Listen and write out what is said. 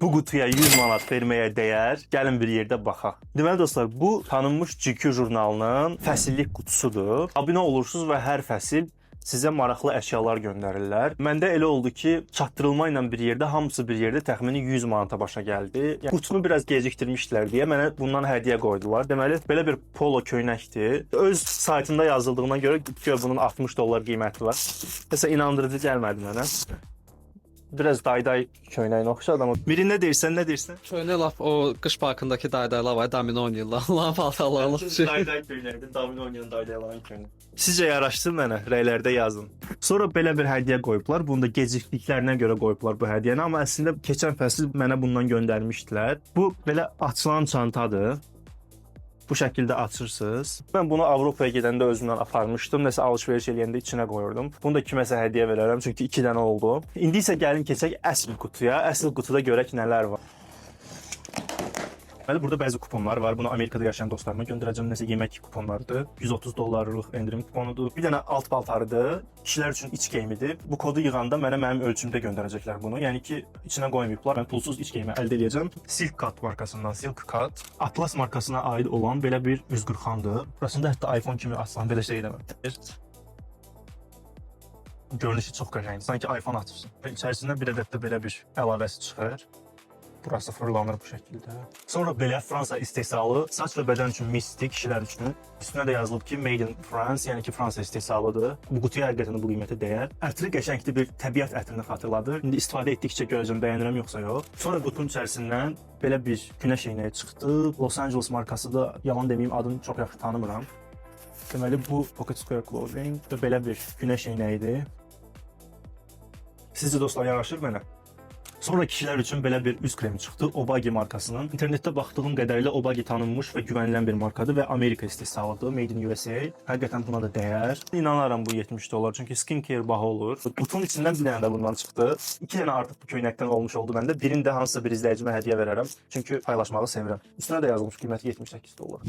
Bu qutuya 100 manat verməyə dəyər. Gəlin bir yerdə baxaq. Deməli dostlar, bu tanınmış GQ jurnalının fəsillik qutusudur. Abunə olursunuz və hər fəsil sizə maraqlı əşyalar göndərirlər. Məndə elə oldu ki, çatdırılma ilə bir yerdə, hamısı bir yerdə təxmini 100 manata başa gəldi. Yəni, qutunu biraz gecikdirmişdilər deyə mənə bundan hədiyyə qoydular. Deməli, belə bir polo köynəkdir. Öz saytında yazıldığına görə bunun $60 qiyməti var. Nəsə inandırıcı gəlmədi mənə. Biraz dayday köynəyinə oxşar amma biri nə deyirsən, nə deyirsən? Köynək lap o qış parkındakı daydaylar var, domino oynayırlar. Onların paltarlarını Dayday köynəkdir, domino oynayan daydayların köynəyi. Sizcə yaraşdı mənə? Rəylərdə yazın. Sonra belə bir hədiyyə qoyublar. Bunu da gecikdiklərinə görə qoyublar bu hədiyyəni, amma əslində keçən fəsil mənə bundan göndərmişdilər. Bu belə açılan çantadır. Bu şəkildə açırsınız. Mən bunu Avropaya gedəndə özümlə aparmışdım. Nəsə alış-veriş eləyəndə içinə qoyurdum. Bunu da kiməsə hədiyyə verərəm, çünki 2 dənə oldu. İndi isə gəlin keçək əsl qutuya. Əsl qutuda görək nələr var. Bəli, burada bəzi kuponlar var. Bunu Amerikada yaşayan dostlarıma göndərəcəm. Nəsə yemək kuponlarıdır. $130 endirim kuponudur. Bir dənə alt paltarıdır. Kişilər üçün iç geyimidir. Bu kodu yığanda mənim ölçümdə göndərəcəklər bunu. Yəni ki, içinə qoymayıblar. Mən pulsuz iç geyimi əldə edəcəm. Silk Cut markasından Silk Cut. Atlas markasına aid olan belə bir üzqırxandır. Burasında hətta iPhone kimi açsan belə şey eləmir. Görünüşü çox qəşəngdir. Sanki iPhone açırsan. Və içərisindən bir ədəd də belə bir əlavəsi çıxır. Burası fırlanır bu şəkildə. Sonra belə Fransa istehsalı saç və bədən üçün mistik kişilər üçün. Üstünə də yazılıb ki, Made in France, yəni ki, Fransa istehsalıdır. Bu qutuya həqiqətən bu qiymətə dəyər. Ətri qəşəngli bir təbiət ətrini xatırladır. İndi istifadə etdikcə görəcəm bəyənirəm yoxsa yox. Sonra qutunun içərisindən belə bir günəş eynəyi çıxdı. Los Angeles markası da, yalan deməyim, adını çox yaxşı tanımıram. Deməli, bu Pocket Square Clothing və belə bir günəş eynəyidir. Sizcə dostlar, yaraşır mənə? Sonra kişilər üçün belə bir üz kremi çıxdı, Obagi markasının. İnternetdə baxdığım qədərilə Obagi tanınmış və güvənilən bir markadır və Amerika istehsalıdır, Made in USA. Həqiqətən buna da dəyər. İnanaram bu $70, çünki skincare baha olur. Qutunun içindən bir dənə də bundan çıxdı. 2 dənə artıq bu köynəkdən olmuş oldu məndə. Birini də hansısa bir izləyicimə hədiyyə verərəm, çünki paylaşmağı sevirəm. Üstünə də yazılmış qiyməti $78.